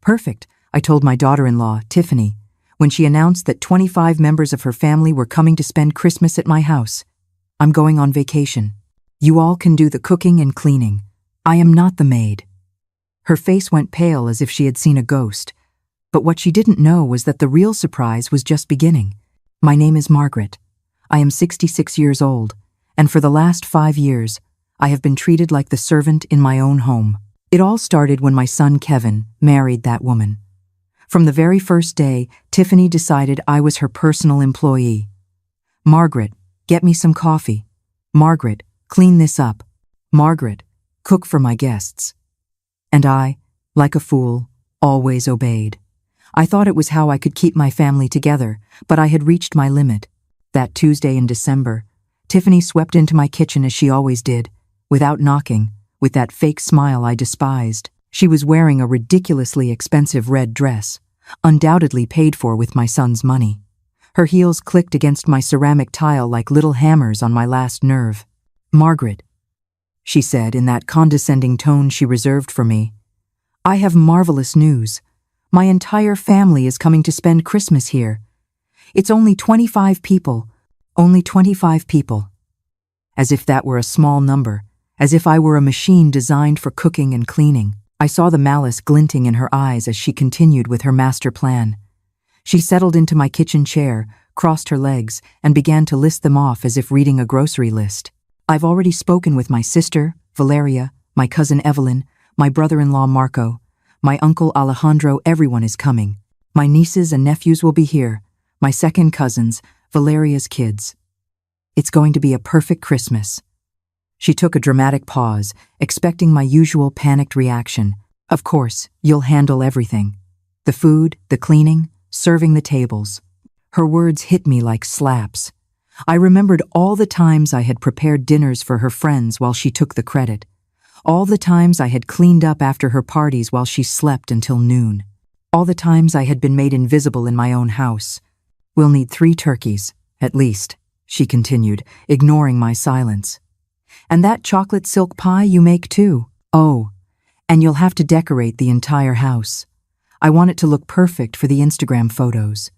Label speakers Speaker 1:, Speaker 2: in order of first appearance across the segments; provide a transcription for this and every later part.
Speaker 1: Perfect, I told my daughter-in-law, Tiffany, when she announced that 25 members of her family were coming to spend Christmas at my house. I'm going on vacation. You all can do the cooking and cleaning. I am not the maid. Her face went pale as if she had seen a ghost. But what she didn't know was that the real surprise was just beginning. My name is Margaret. I am 66 years old, and for the last 5 years, I have been treated like the servant in my own home. It all started when my son Kevin married that woman. From the very first day, Tiffany decided I was her personal employee. Margaret, get me some coffee. Margaret, clean this up. Margaret, cook for my guests. And I, like a fool, always obeyed. I thought it was how I could keep my family together, but I had reached my limit. That Tuesday in December, Tiffany swept into my kitchen as she always did, without knocking, with that fake smile I despised. She was wearing a ridiculously expensive red dress, undoubtedly paid for with my son's money. Her heels clicked against my ceramic tile like little hammers on my last nerve. Margaret, she said in that condescending tone she reserved for me, I have marvelous news. My entire family is coming to spend Christmas here. It's only 25 people. Only 25 people. As if that were a small number, as if I were a machine designed for cooking and cleaning. I saw the malice glinting in her eyes as she continued with her master plan. She settled into my kitchen chair, crossed her legs, and began to list them off as if reading a grocery list. I've already spoken with my sister, Valeria, my cousin Evelyn, my brother-in-law Marco, my uncle Alejandro. Everyone is coming. My nieces and nephews will be here, my second cousins, Valeria's kids. It's going to be a perfect Christmas. She took a dramatic pause, expecting my usual panicked reaction. Of course, you'll handle everything. The food, the cleaning, serving the tables. Her words hit me like slaps. I remembered all the times I had prepared dinners for her friends while she took the credit. All the times I had cleaned up after her parties while she slept until noon. All the times I had been made invisible in my own house. We'll need 3 turkeys, at least, she continued, ignoring my silence. And that chocolate silk pie you make too. Oh, and you'll have to decorate the entire house. I want it to look perfect for the Instagram photos.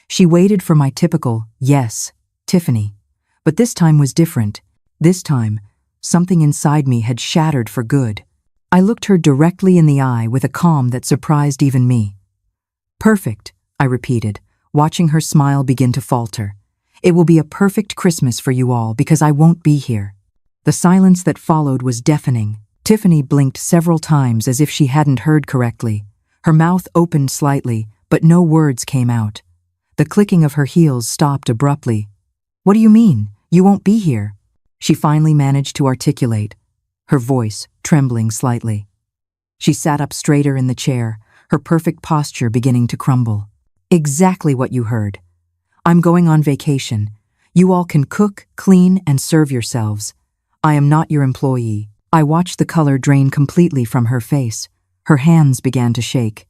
Speaker 1: She waited for my typical, yes, Tiffany. But this time was different. This time, something inside me had shattered for good. I looked her directly in the eye with a calm that surprised even me. Perfect, I repeated, watching her smile begin to falter. It will be a perfect Christmas for you all because I won't be here. The silence that followed was deafening. Tiffany blinked several times as if she hadn't heard correctly. Her mouth opened slightly, but no words came out. The clicking of her heels stopped abruptly. What do you mean? You won't be here? She finally managed to articulate, her voice trembling slightly. She sat up straighter in the chair, her perfect posture beginning to crumble. Exactly what you heard. I'm going on vacation. You all can cook, clean, and serve yourselves. I am not your employee. I watched the color drain completely from her face. Her hands began to shake.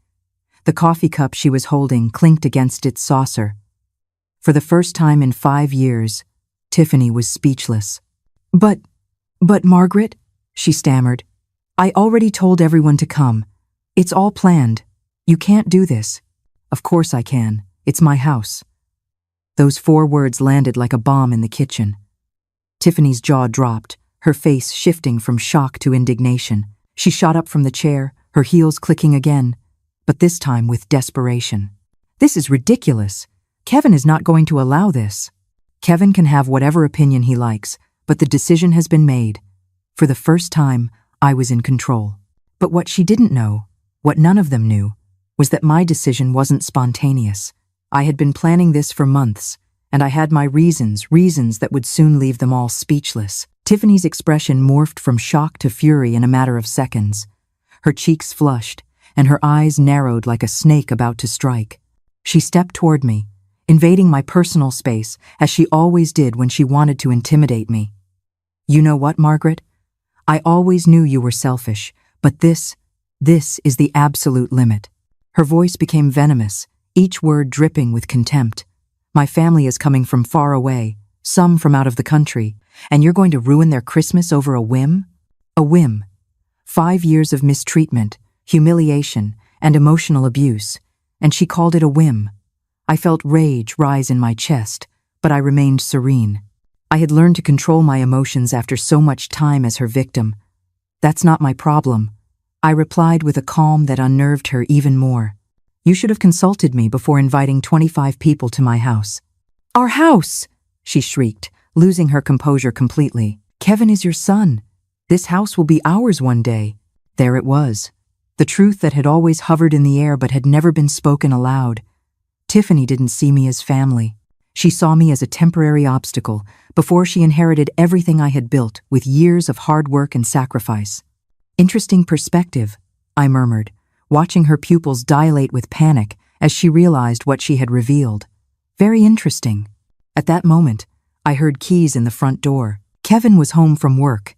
Speaker 1: The coffee cup she was holding clinked against its saucer. For the first time in 5 years, Tiffany was speechless. But Margaret, she stammered. I already told everyone to come. It's all planned. You can't do this. Of course I can. It's my house. Those 4 words landed like a bomb in the kitchen. Tiffany's jaw dropped, her face shifting from shock to indignation. She shot up from the chair, her heels clicking again, but this time with desperation. This is ridiculous. Kevin is not going to allow this. Kevin can have whatever opinion he likes, but the decision has been made. For the first time, I was in control. But what she didn't know, what none of them knew, was that my decision wasn't spontaneous. I had been planning this for months, and I had my reasons that would soon leave them all speechless. Tiffany's expression morphed from shock to fury in a matter of seconds. Her cheeks flushed, and her eyes narrowed like a snake about to strike. She stepped toward me, invading my personal space, as she always did when she wanted to intimidate me. You know what, Margaret? I always knew you were selfish, but this is the absolute limit. Her voice became venomous, each word dripping with contempt. My family is coming from far away, some from out of the country, and you're going to ruin their Christmas over a whim? A whim. 5 years of mistreatment, humiliation, and emotional abuse, and she called it a whim. I felt rage rise in my chest, but I remained serene. I had learned to control my emotions after so much time as her victim. "That's not my problem," I replied with a calm that unnerved her even more. "You should have consulted me before inviting 25 people to my house." "Our house!" she shrieked, losing her composure completely. "Kevin is your son. This house will be ours one day." There it was, the truth that had always hovered in the air but had never been spoken aloud. Tiffany didn't see me as family. She saw me as a temporary obstacle before she inherited everything I had built with years of hard work and sacrifice. "Interesting perspective," I murmured, watching her pupils dilate with panic as she realized what she had revealed. "Very interesting." At that moment, I heard keys in the front door. Kevin was home from work.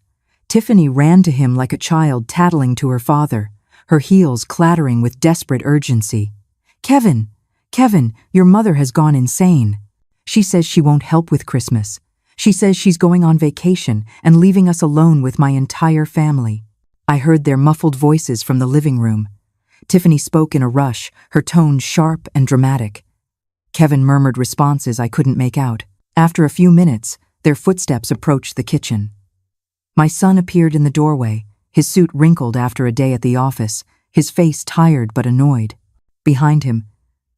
Speaker 1: Tiffany ran to him like a child tattling to her father, her heels clattering with desperate urgency. "Kevin! Kevin, your mother has gone insane. She says she won't help with Christmas. She says she's going on vacation and leaving us alone with my entire family." I heard their muffled voices from the living room. Tiffany spoke in a rush, her tone sharp and dramatic. Kevin murmured responses I couldn't make out. After a few minutes, their footsteps approached the kitchen. My son appeared in the doorway, his suit wrinkled after a day at the office, his face tired but annoyed. Behind him,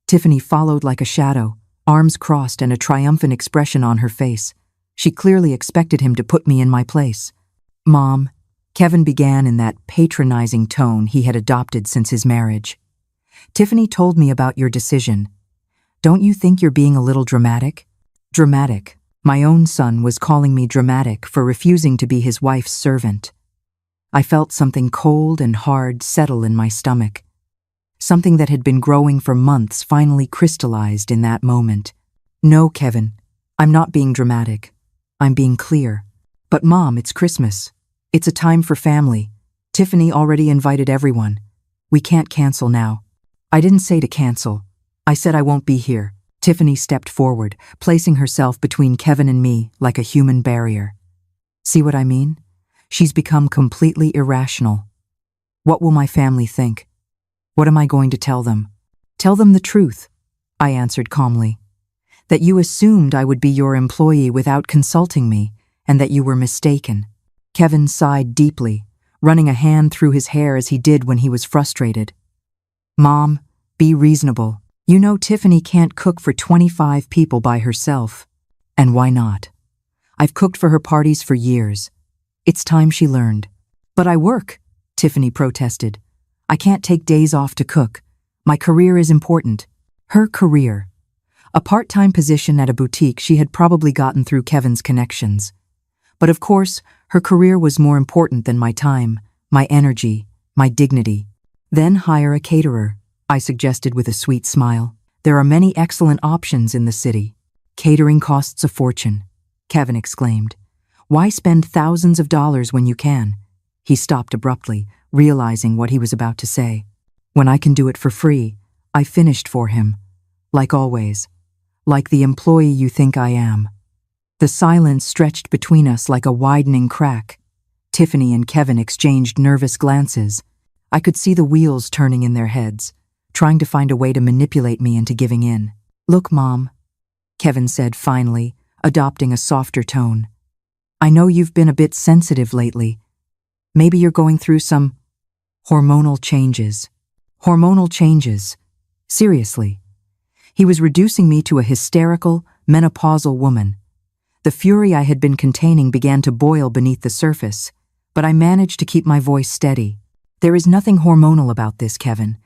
Speaker 1: Tiffany followed like a shadow, arms crossed and a triumphant expression on her face. She clearly expected him to put me in my place. "Mom," Kevin began in that patronizing tone he had adopted since his marriage. "Tiffany told me about your decision. Don't you think you're being a little dramatic?" Dramatic. My own son was calling me dramatic for refusing to be his wife's servant. I felt something cold and hard settle in my stomach. Something that had been growing for months finally crystallized in that moment. "No, Kevin, I'm not being dramatic. I'm being clear. But Mom, it's Christmas. It's a time for family. Tiffany already invited everyone. We can't cancel now." "I didn't say to cancel. I said I won't be here." Tiffany stepped forward, placing herself between Kevin and me like a human barrier. "See what I mean? She's become completely irrational. What will my family think? What am I going to tell them?" "Tell them the truth," I answered calmly. "That you assumed I would be your employee without consulting me, and that you were mistaken." Kevin sighed deeply, running a hand through his hair as he did when he was frustrated. "Mom, be reasonable. You know Tiffany can't cook for 25 people by herself. And why not? I've cooked for her parties for years. It's time she learned." "But I work," Tiffany protested. "I can't take days off to cook. My career is important." Her career. A part-time position at a boutique she had probably gotten through Kevin's connections. But of course, her career was more important than my time, my energy, my dignity. "Then hire a caterer," I suggested with a sweet smile. "There are many excellent options in the city." "Catering costs a fortune," Kevin exclaimed. "Why spend thousands of dollars when you can?" He stopped abruptly, realizing what he was about to say. "When I can do it for free," I finished for him. "Like always. Like the employee you think I am." The silence stretched between us like a widening crack. Tiffany and Kevin exchanged nervous glances. I could see the wheels turning in their heads, trying to find a way to manipulate me into giving in. "Look, Mom," Kevin said finally, adopting a softer tone. "I know you've been a bit sensitive lately. Maybe you're going through some hormonal changes." Hormonal changes. Seriously. He was reducing me to a hysterical, menopausal woman. The fury I had been containing began to boil beneath the surface, but I managed to keep my voice steady. "There is nothing hormonal about this, Kevin.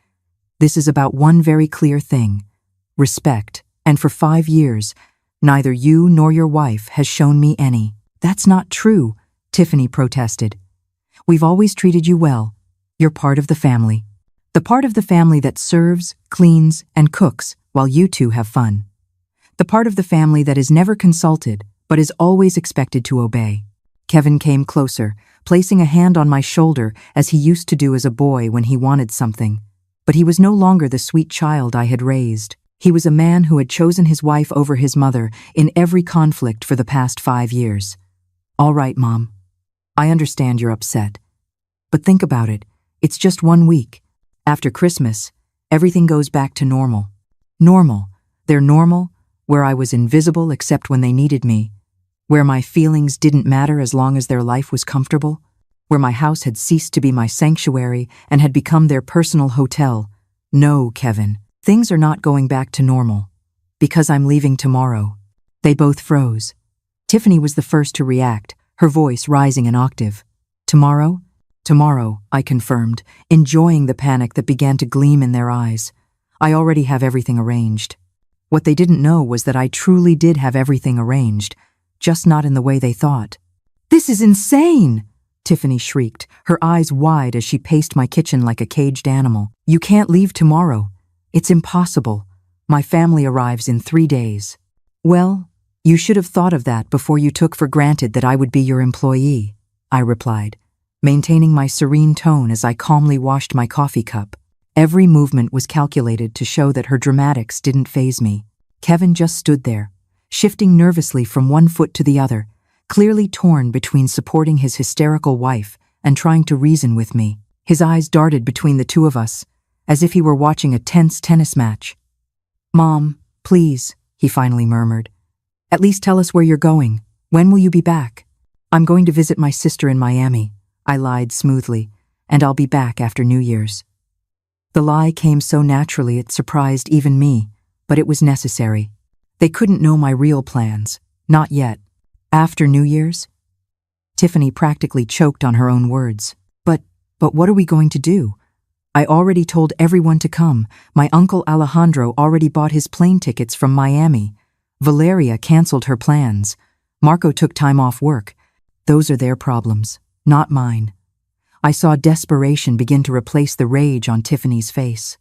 Speaker 1: This is about one very clear thing: respect, and for 5 years, neither you nor your wife has shown me any." "That's not true," Tiffany protested. "We've always treated you well. You're part of the family. The part of the family that serves, cleans, and cooks while you two have fun. The part of the family that is never consulted, but is always expected to obey." Kevin came closer, placing a hand on my shoulder as he used to do as a boy when he wanted something. But he was no longer the sweet child I had raised. He was a man who had chosen his wife over his mother in every conflict for the past 5 years. "All right, Mom. I understand you're upset. But think about it. It's just 1 week. After Christmas, everything goes back to normal. Normal. They're normal, where I was invisible except when they needed me, where my feelings didn't matter as long as their life was comfortable, where my house had ceased to be my sanctuary and had become their personal hotel. No, Kevin, things are not going back to normal. Because I'm leaving tomorrow. They both froze. Tiffany was the first to react, her voice rising an octave. Tomorrow? Tomorrow, I confirmed, enjoying the panic that began to gleam in their eyes. I already have everything arranged. What they didn't know was that I truly did have everything arranged, just not in the way they thought. This is insane! Tiffany shrieked, her eyes wide as she paced my kitchen like a caged animal. You can't leave tomorrow. It's impossible. My family arrives in 3 days. Well, you should have thought of that before you took for granted that I would be your employee, I replied, maintaining my serene tone as I calmly washed my coffee cup. Every movement was calculated to show that her dramatics didn't faze me. Kevin just stood there, shifting nervously from one foot to the other, clearly torn between supporting his hysterical wife and trying to reason with me. His eyes darted between the two of us, as if he were watching a tense tennis match. Mom, please, he finally murmured. At least tell us where you're going. When will you be back? I'm going to visit my sister in Miami, I lied smoothly, and I'll be back after New Year's. The lie came so naturally it surprised even me, but it was necessary. They couldn't know my real plans, not yet. After New Year's? Tiffany practically choked on her own words. But what are we going to do? I already told everyone to come. My uncle Alejandro already bought his plane tickets from Miami. Valeria canceled her plans. Marco took time off work. Those are their problems, not mine. I saw desperation begin to replace the rage on Tiffany's face.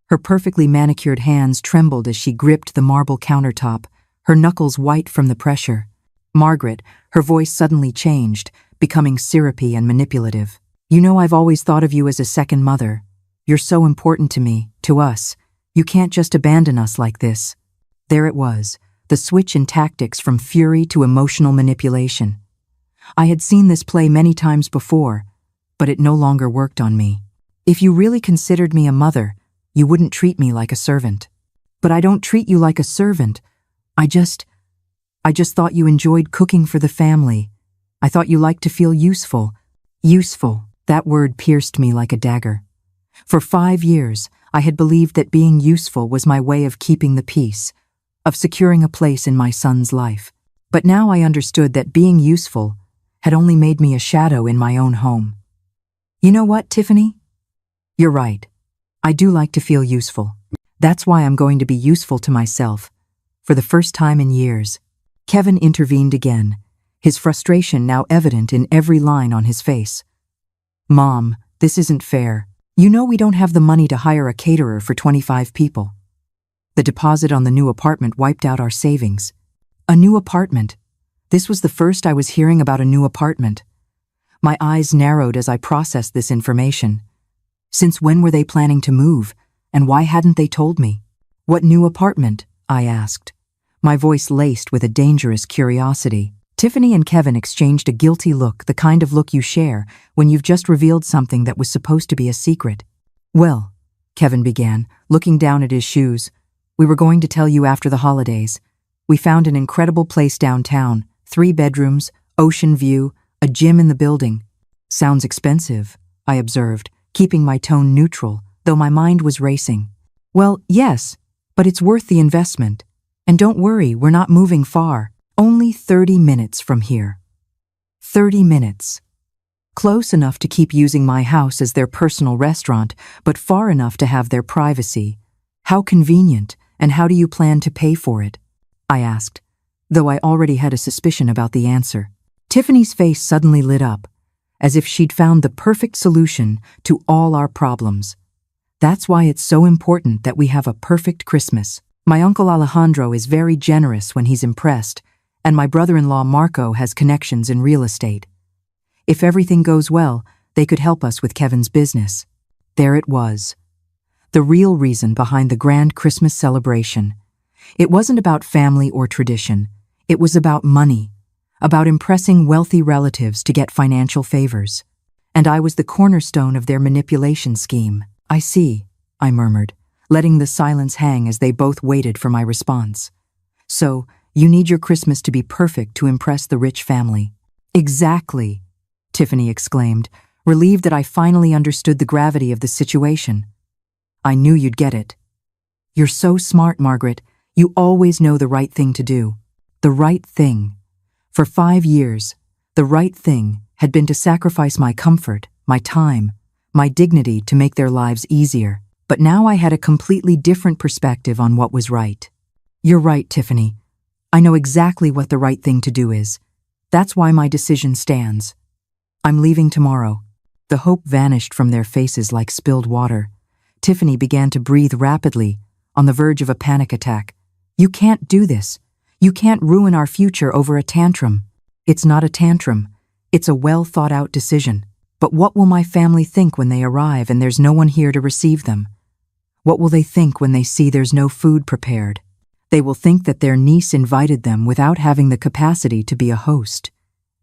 Speaker 1: Her perfectly manicured hands trembled as she gripped the marble countertop, her knuckles white from the pressure. Margaret, her voice suddenly changed, becoming syrupy and manipulative. You know I've always thought of you as a second mother. You're so important to me, to us. You can't just abandon us like this. There it was, the switch in tactics from fury to emotional manipulation. I had seen this play many times before, but it no longer worked on me. If you really considered me a mother, you wouldn't treat me like a servant. But I don't treat you like a servant. I just thought you enjoyed cooking for the family. I thought you liked to feel useful. Useful, that word pierced me like a dagger. For 5 years, I had believed that being useful was my way of keeping the peace, of securing a place in my son's life. But now I understood that being useful had only made me a shadow in my own home. You know what, Tiffany? You're right. I do like to feel useful. That's why I'm going to be useful to myself, for the first time in years. Kevin intervened again, his frustration now evident in every line on his face. Mom, this isn't fair. You know we don't have the money to hire a caterer for 25 people. The deposit on the new apartment wiped out our savings. A new apartment. This was the first I was hearing about a new apartment. My eyes narrowed as I processed this information. Since when were they planning to move, and why hadn't they told me? What new apartment? I asked, my voice laced with a dangerous curiosity. Tiffany and Kevin exchanged a guilty look, the kind of look you share when you've just revealed something that was supposed to be a secret. Well, Kevin began, looking down at his shoes, we were going to tell you after the holidays. We found an incredible place downtown, 3 bedrooms, ocean view, a gym in the building. Sounds expensive, I observed, keeping my tone neutral, though my mind was racing. Well, yes, but it's worth the investment. And don't worry, we're not moving far. Only 30 minutes from here. 30 minutes. Close enough to keep using my house as their personal restaurant, but far enough to have their privacy. How convenient, and how do you plan to pay for it? I asked, though I already had a suspicion about the answer. Tiffany's face suddenly lit up, as if she'd found the perfect solution to all our problems. That's why it's so important that we have a perfect Christmas. My uncle Alejandro is very generous when he's impressed, and my brother-in-law Marco has connections in real estate. If everything goes well, they could help us with Kevin's business. There it was. The real reason behind the grand Christmas celebration. It wasn't about family or tradition. It was about money, about impressing wealthy relatives to get financial favors. And I was the cornerstone of their manipulation scheme. I see, I murmured, letting the silence hang as they both waited for my response. So, you need your Christmas to be perfect to impress the rich family. Exactly, Tiffany exclaimed, relieved that I finally understood the gravity of the situation. I knew you'd get it. You're so smart, Margaret. You always know the right thing to do. The right thing. For 5 years, the right thing had been to sacrifice my comfort, my time, my dignity to make their lives easier. But now I had a completely different perspective on what was right. You're right, Tiffany. I know exactly what the right thing to do is. That's why my decision stands. I'm leaving tomorrow. The hope vanished from their faces like spilled water. Tiffany began to breathe rapidly, on the verge of a panic attack. You can't do this. You can't ruin our future over a tantrum. It's not a tantrum. It's a well-thought-out decision. But what will my family think when they arrive and there's no one here to receive them? What will they think when they see there's no food prepared? They will think that their niece invited them without having the capacity to be a host.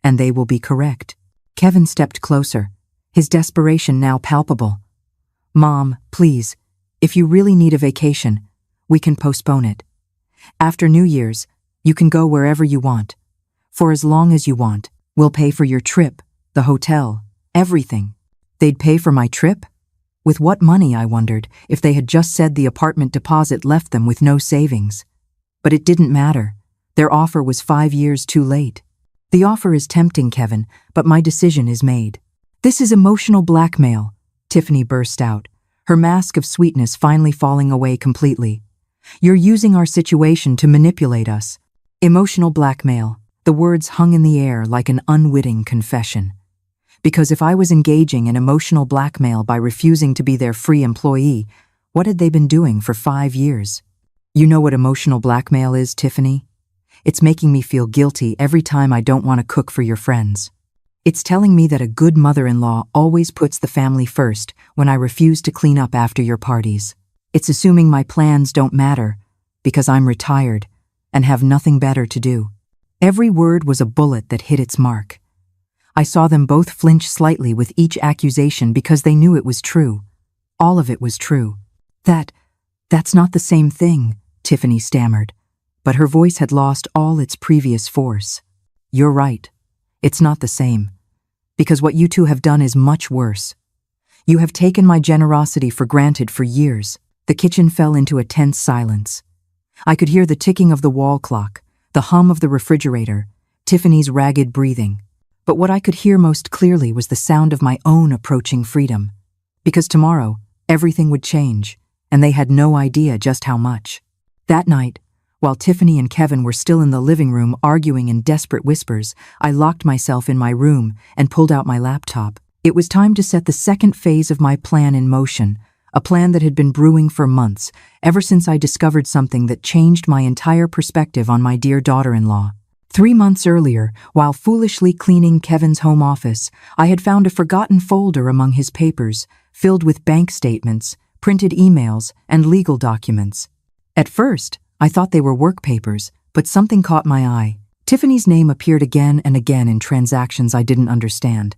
Speaker 1: And they will be correct. Kevin stepped closer, his desperation now palpable. Mom, please, if you really need a vacation, we can postpone it. After New Year's, you can go wherever you want. For as long as you want, we'll pay for your trip, the hotel, everything. They'd pay for my trip? With what money, I wondered, if they had just said the apartment deposit left them with no savings. But it didn't matter. Their offer was 5 years too late. The offer is tempting, Kevin, but my decision is made. This is emotional blackmail, Tiffany burst out, her mask of sweetness finally falling away completely. You're using our situation to manipulate us. Emotional blackmail. The words hung in the air like an unwitting confession. Because if I was engaging in emotional blackmail by refusing to be their free employee, what had they been doing for 5 years? You know what emotional blackmail is, Tiffany? It's making me feel guilty every time I don't want to cook for your friends. It's telling me that a good mother-in-law always puts the family first when I refuse to clean up after your parties. It's assuming my plans don't matter because I'm retired and have nothing better to do. Every word was a bullet that hit its mark. I saw them both flinch slightly with each accusation because they knew it was true. All of it was true. That's not the same thing, Tiffany stammered, but her voice had lost all its previous force. You're right. It's not the same. Because what you two have done is much worse. You have taken my generosity for granted for years. The kitchen fell into a tense silence. I could hear the ticking of the wall clock, the hum of the refrigerator, Tiffany's ragged breathing. But what I could hear most clearly was the sound of my own approaching freedom. Because tomorrow, everything would change, and they had no idea just how much. That night, while Tiffany and Kevin were still in the living room arguing in desperate whispers, I locked myself in my room and pulled out my laptop. It was time to set the second phase of my plan in motion, a plan that had been brewing for months, ever since I discovered something that changed my entire perspective on my dear daughter-in-law. 3 months earlier, while foolishly cleaning Kevin's home office, I had found a forgotten folder among his papers, filled with bank statements, printed emails, and legal documents. At first, I thought they were work papers, but something caught my eye. Tiffany's name appeared again and again in transactions I didn't understand.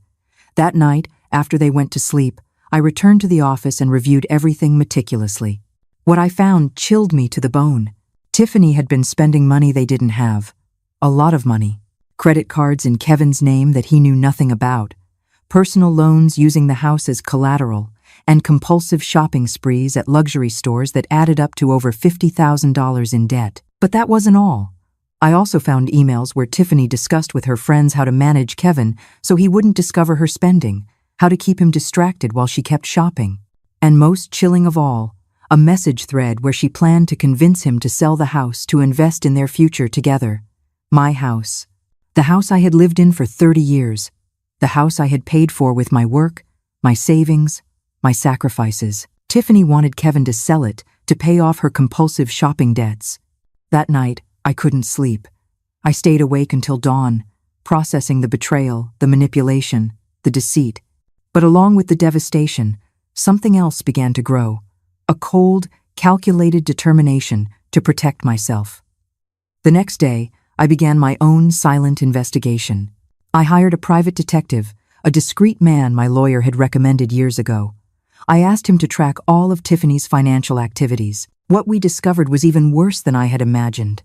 Speaker 1: That night, after they went to sleep, I returned to the office and reviewed everything meticulously. What I found chilled me to the bone. Tiffany had been spending money they didn't have. A lot of money. Credit cards in Kevin's name that he knew nothing about. Personal loans using the house as collateral, and compulsive shopping sprees at luxury stores that added up to over $50,000 in debt. But that wasn't all. I also found emails where Tiffany discussed with her friends how to manage Kevin so he wouldn't discover her spending, how to keep him distracted while she kept shopping. And most chilling of all, a message thread where she planned to convince him to sell the house to invest in their future together. My house. The house I had lived in for 30 years. The house I had paid for with my work, my savings, my sacrifices. Tiffany wanted Kevin to sell it to pay off her compulsive shopping debts. That night, I couldn't sleep. I stayed awake until dawn, processing the betrayal, the manipulation, the deceit. But along with the devastation, something else began to grow. A cold, calculated determination to protect myself. The next day, I began my own silent investigation. I hired a private detective, a discreet man my lawyer had recommended years ago. I asked him to track all of Tiffany's financial activities. What we discovered was even worse than I had imagined.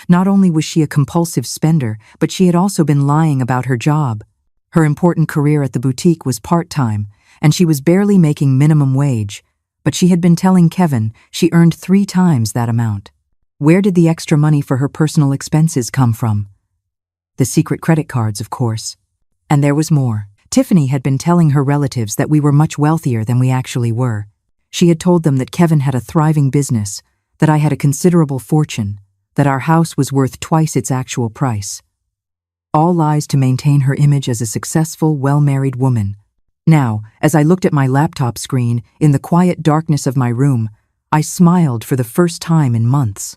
Speaker 1: Not only was she a compulsive spender, but she had also been lying about her job. Her important career at the boutique was part-time, and she was barely making minimum wage, but she had been telling Kevin she earned 3 times that amount. Where did the extra money for her personal expenses come from? The secret credit cards, of course. And there was more. Tiffany had been telling her relatives that we were much wealthier than we actually were. She had told them that Kevin had a thriving business, that I had a considerable fortune, that our house was worth twice its actual price. All lies to maintain her image as a successful, well-married woman. Now, as I looked at my laptop screen in the quiet darkness of my room, I smiled for the first time in months.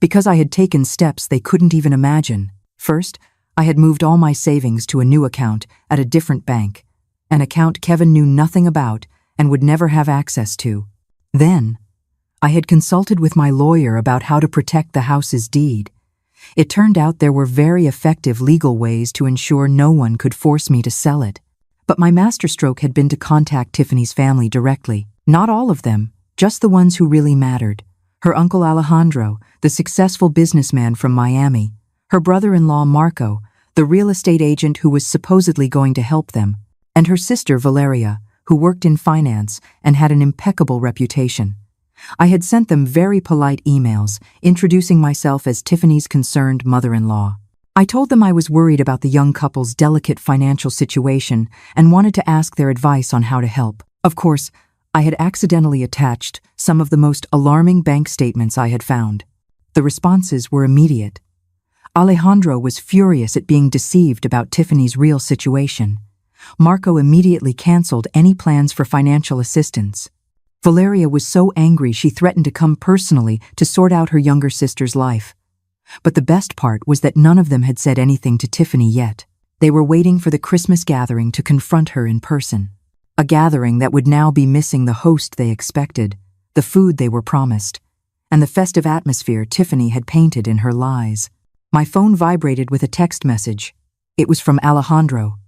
Speaker 1: Because I had taken steps they couldn't even imagine. First, I had moved all my savings to a new account at a different bank, an account Kevin knew nothing about and would never have access to. Then, I had consulted with my lawyer about how to protect the house's deed. It turned out there were very effective legal ways to ensure no one could force me to sell it. But my masterstroke had been to contact Tiffany's family directly. Not all of them, just the ones who really mattered. Her uncle Alejandro, the successful businessman from Miami. Her brother-in-law Marco, the real estate agent who was supposedly going to help them. And her sister Valeria, who worked in finance and had an impeccable reputation. I had sent them very polite emails, introducing myself as Tiffany's concerned mother-in-law. I told them I was worried about the young couple's delicate financial situation and wanted to ask their advice on how to help. Of course, I had accidentally attached some of the most alarming bank statements I had found. The responses were immediate. Alejandro was furious at being deceived about Tiffany's real situation. Marco immediately canceled any plans for financial assistance. Valeria was so angry she threatened to come personally to sort out her younger sister's life. But the best part was that none of them had said anything to Tiffany yet. They were waiting for the Christmas gathering to confront her in person. A gathering that would now be missing the host they expected, the food they were promised, and the festive atmosphere Tiffany had painted in her lies. My phone vibrated with a text message. It was from Alejandro.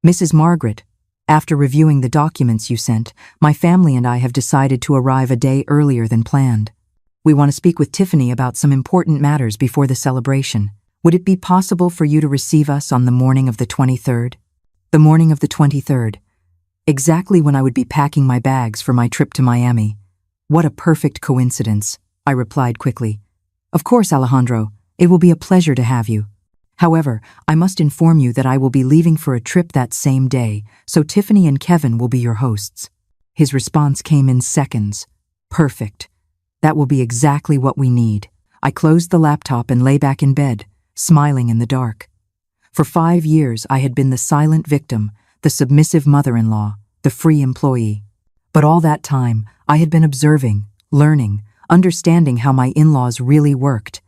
Speaker 1: Mrs. Margaret, after reviewing the documents you sent, my family and I have decided to arrive a day earlier than planned. We want to speak with Tiffany about some important matters before the celebration. Would it be possible for you to receive us on the morning of the 23rd? The morning of the 23rd. Exactly when I would be packing my bags for my trip to Miami. What a perfect coincidence, I replied quickly. Of course, Alejandro, it will be a pleasure to have you. However, I must inform you that I will be leaving for a trip that same day, so Tiffany and Kevin will be your hosts. His response came in seconds. Perfect. That will be exactly what we need. I closed the laptop and lay back in bed, smiling in the dark. For 5 years, I had been the silent victim, the submissive mother-in-law, the free employee. But all that time, I had been observing, learning, understanding how my in-laws really worked.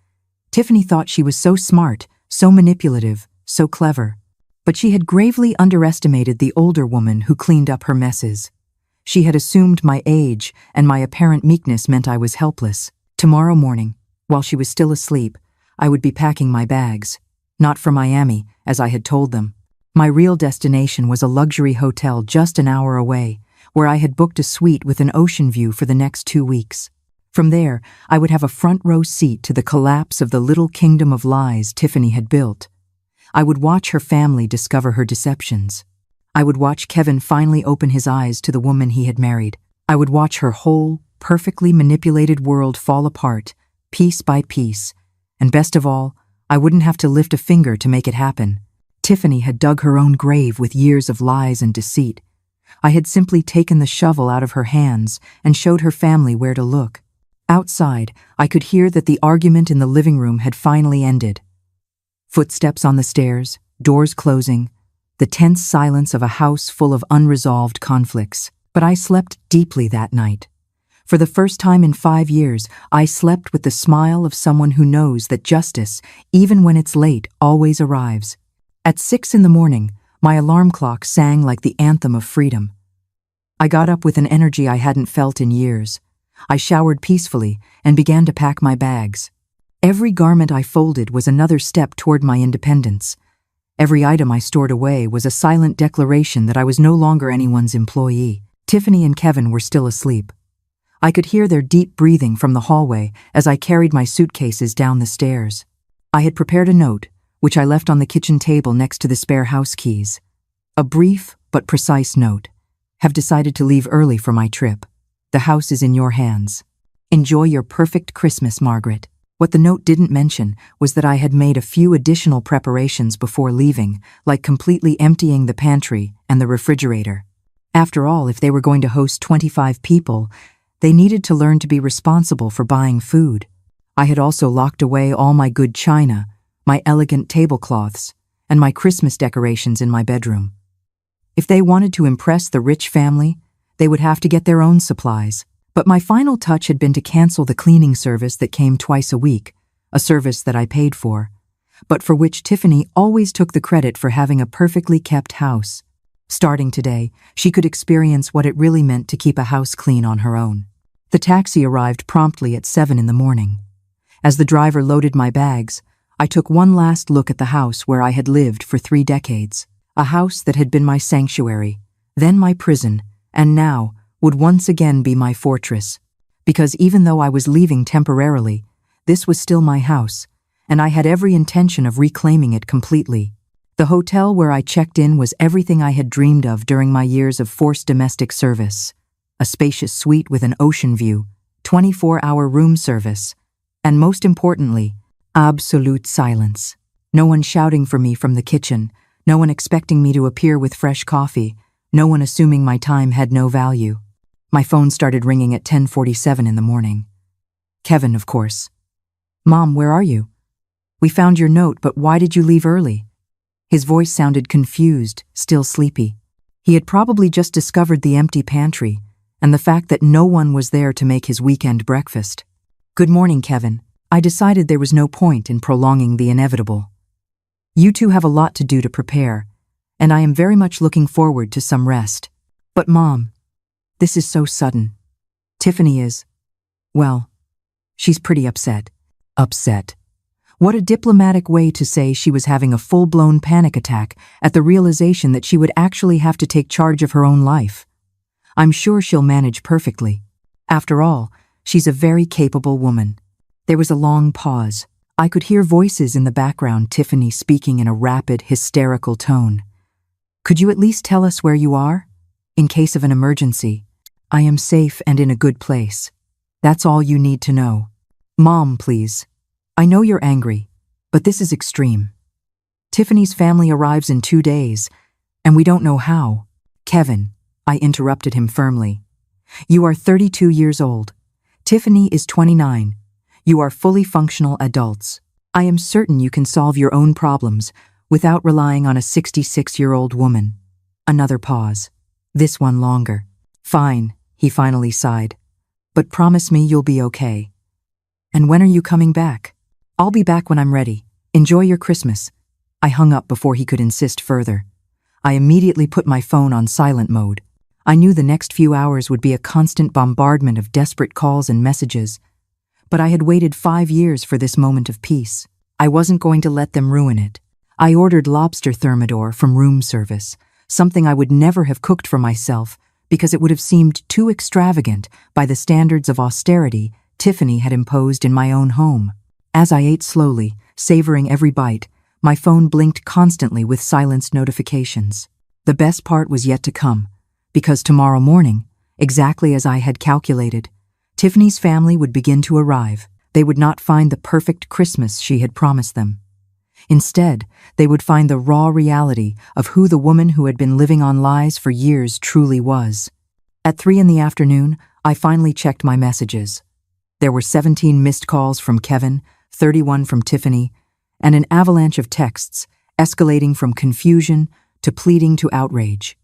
Speaker 1: Tiffany thought she was so smart, so manipulative, so clever. But she had gravely underestimated the older woman who cleaned up her messes. She had assumed my age, and my apparent meekness meant I was helpless. Tomorrow morning, while she was still asleep, I would be packing my bags. Not for Miami, as I had told them. My real destination was a luxury hotel just an hour away, where I had booked a suite with an ocean view for the next 2 weeks. From there, I would have a front-row seat to the collapse of the little kingdom of lies Tiffany had built. I would watch her family discover her deceptions. I would watch Kevin finally open his eyes to the woman he had married. I would watch her whole, perfectly manipulated world fall apart, piece by piece. And best of all, I wouldn't have to lift a finger to make it happen. Tiffany had dug her own grave with years of lies and deceit. I had simply taken the shovel out of her hands and showed her family where to look. Outside, I could hear that the argument in the living room had finally ended. Footsteps on the stairs, doors closing, the tense silence of a house full of unresolved conflicts. But I slept deeply that night. For the first time in 5 years, I slept with the smile of someone who knows that justice, even when it's late, always arrives. At 6 in the morning, my alarm clock sang like the anthem of freedom. I got up with an energy I hadn't felt in years. I showered peacefully and began to pack my bags. Every garment I folded was another step toward my independence. Every item I stored away was a silent declaration that I was no longer anyone's employee. Tiffany and Kevin were still asleep. I could hear their deep breathing from the hallway as I carried my suitcases down the stairs. I had prepared a note, which I left on the kitchen table next to the spare house keys. A brief but precise note. Have decided to leave early for my trip. The house is in your hands. Enjoy your perfect Christmas, Margaret. What the note didn't mention was that I had made a few additional preparations before leaving, like completely emptying the pantry and the refrigerator. After all, if they were going to host 25 people, they needed to learn to be responsible for buying food. I had also locked away all my good china, my elegant tablecloths, and my Christmas decorations in my bedroom. If they wanted to impress the rich family, they would have to get their own supplies. But my final touch had been to cancel the cleaning service that came twice a week, a service that I paid for, but for which Tiffany always took the credit for having a perfectly kept house. Starting today, she could experience what it really meant to keep a house clean on her own. The taxi arrived promptly at 7 in the morning. As the driver loaded my bags, I took one last look at the house where I had lived for 3 decades. A house that had been my sanctuary, then my prison, and now would once again be my fortress. Because even though I was leaving temporarily, this was still my house, and I had every intention of reclaiming it completely. The hotel where I checked in was everything I had dreamed of during my years of forced domestic service. A spacious suite with an ocean view, 24-hour room service, and most importantly, absolute silence. No one shouting for me from the kitchen, no one expecting me to appear with fresh coffee, no one assuming my time had no value. My phone started ringing at 10:47 in the morning. Kevin, of course. Mom, where are you? We found your note, but why did you leave early? His voice sounded confused, still sleepy. He had probably just discovered the empty pantry and the fact that no one was there to make his weekend breakfast. Good morning, Kevin. I decided there was no point in prolonging the inevitable. You two have a lot to do to prepare, and I am very much looking forward to some rest. But Mom, this is so sudden. Tiffany is, well, she's pretty upset. Upset. What a diplomatic way to say she was having a full-blown panic attack at the realization that she would actually have to take charge of her own life. I'm sure she'll manage perfectly. After all, she's a very capable woman. There was a long pause. I could hear voices in the background, Tiffany speaking in a rapid, hysterical tone. Could you at least tell us where you are? In case of an emergency, I am safe and in a good place. That's all you need to know. Mom, please. I know you're angry, but this is extreme. Tiffany's family arrives in 2 days, and we don't know how. Kevin, I interrupted him firmly. You are 32 years old. Tiffany is 29. You are fully functional adults. I am certain you can solve your own problems without relying on a 66-year-old woman. Another pause. This one longer. Fine, he finally sighed. But promise me you'll be okay. And when are you coming back? I'll be back when I'm ready. Enjoy your Christmas. I hung up before he could insist further. I immediately put my phone on silent mode. I knew the next few hours would be a constant bombardment of desperate calls and messages. But I had waited 5 years for this moment of peace. I wasn't going to let them ruin it. I ordered lobster thermidor from room service, something I would never have cooked for myself because it would have seemed too extravagant by the standards of austerity Tiffany had imposed in my own home. As I ate slowly, savoring every bite, my phone blinked constantly with silenced notifications. The best part was yet to come, because tomorrow morning, exactly as I had calculated, Tiffany's family would begin to arrive. They would not find the perfect Christmas she had promised them. Instead, they would find the raw reality of who the woman who had been living on lies for years truly was. At 3 in the afternoon, I finally checked my messages. There were 17 missed calls from Kevin, 31 from Tiffany, and an avalanche of texts, escalating from confusion to pleading to outrage.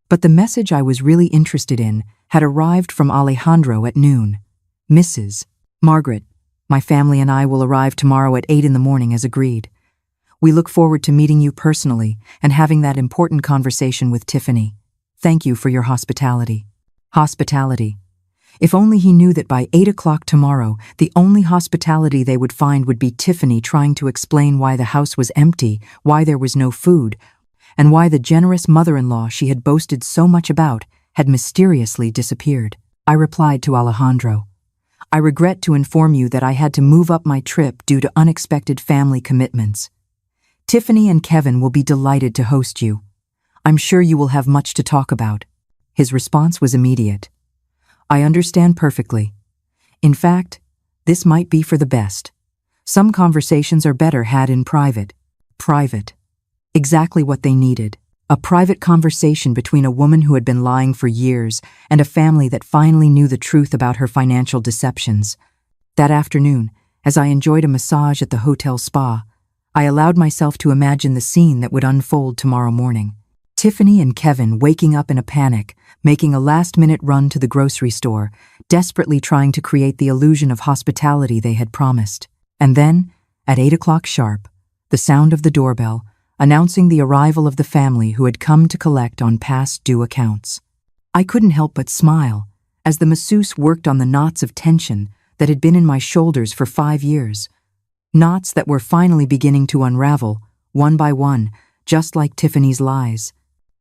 Speaker 1: But the message I was really interested in had arrived from Alejandro at noon. Mrs. Margaret, my family and I will arrive tomorrow at 8 in the morning as agreed. We look forward to meeting you personally and having that important conversation with Tiffany. Thank you for your hospitality. Hospitality. If only he knew that by 8 o'clock tomorrow, the only hospitality they would find would be Tiffany trying to explain why the house was empty, why there was no food, and why the generous mother-in-law she had boasted so much about had mysteriously disappeared. I replied to Alejandro, I regret to inform you that I had to move up my trip due to unexpected family commitments. Tiffany and Kevin will be delighted to host you. I'm sure you will have much to talk about. His response was immediate. I understand perfectly. In fact, this might be for the best. Some conversations are better had in private. Private. Exactly what they needed. A private conversation between a woman who had been lying for years and a family that finally knew the truth about her financial deceptions. That afternoon, as I enjoyed a massage at the hotel spa, I allowed myself to imagine the scene that would unfold tomorrow morning. Tiffany and Kevin waking up in a panic, making a last-minute run to the grocery store, desperately trying to create the illusion of hospitality they had promised. And then, at 8 o'clock sharp, the sound of the doorbell, announcing the arrival of the family who had come to collect on past due accounts. I couldn't help but smile as the masseuse worked on the knots of tension that had been in my shoulders for 5 years. Knots that were finally beginning to unravel, one by one, just like Tiffany's lies.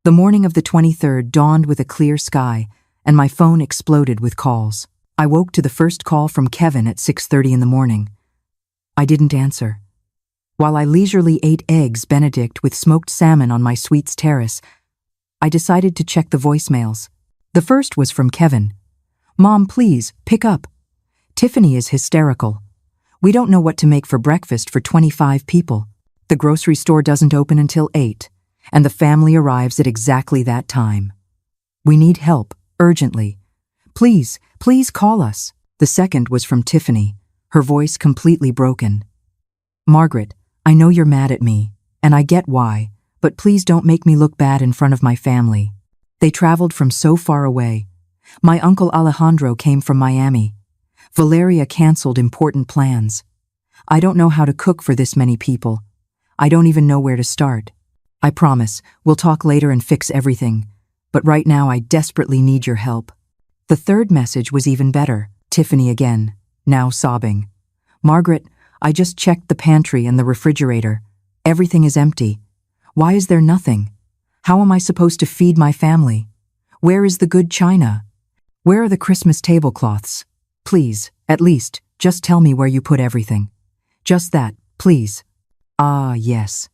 Speaker 1: The morning of the 23rd dawned with a clear sky, and my phone exploded with calls. I woke to the first call from Kevin at 6:30 in the morning. I didn't answer. While I leisurely ate eggs Benedict with smoked salmon on my suite's terrace, I decided to check the voicemails. The first was from Kevin. Mom, please, pick up. Tiffany is hysterical. We don't know what to make for breakfast for 25 people. The grocery store doesn't open until 8, and the family arrives at exactly that time. We need help, urgently. Please, please call us. The second was from Tiffany, her voice completely broken. Margaret, I know you're mad at me, and I get why, but please don't make me look bad in front of my family. They traveled from so far away. My uncle Alejandro came from Miami. Valeria canceled important plans. I don't know how to cook for this many people. I don't even know where to start. I promise, we'll talk later and fix everything, but right now I desperately need your help. The third message was even better. Tiffany again, now sobbing. Margaret, I just checked the pantry and the refrigerator. Everything is empty. Why is there nothing? How am I supposed to feed my family? Where is the good china? Where are the Christmas tablecloths? Please, at least, just tell me where you put everything. Just that, please. Ah, yes.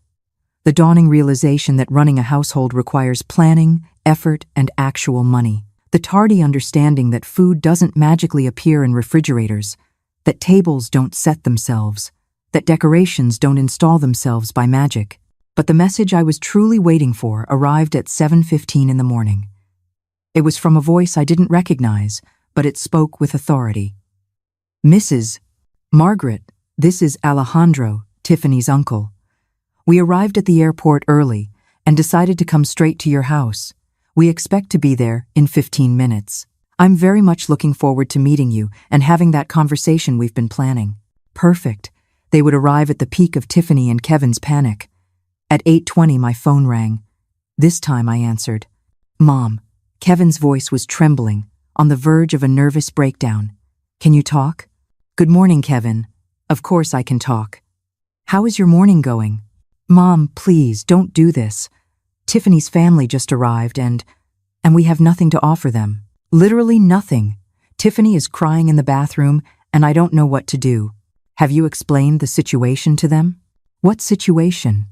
Speaker 1: The dawning realization that running a household requires planning, effort, and actual money. The tardy understanding that food doesn't magically appear in refrigerators, that tables don't set themselves, that decorations don't install themselves by magic. But the message I was truly waiting for arrived at 7:15 in the morning. It was from a voice I didn't recognize, but it spoke with authority. Mrs. Margaret, this is Alejandro, Tiffany's uncle. We arrived at the airport early and decided to come straight to your house. We expect to be there in 15 minutes. I'm very much looking forward to meeting you and having that conversation we've been planning. Perfect. They would arrive at the peak of Tiffany and Kevin's panic. At 8:20 my phone rang. This time I answered. Mom. Kevin's voice was trembling, on the verge of a nervous breakdown. Can you talk? Good morning, Kevin. Of course I can talk. How is your morning going? Mom, please, don't do this. Tiffany's family just arrived and we have nothing to offer them. Literally nothing. Tiffany is crying in the bathroom and I don't know what to do. Have you explained the situation to them? What situation?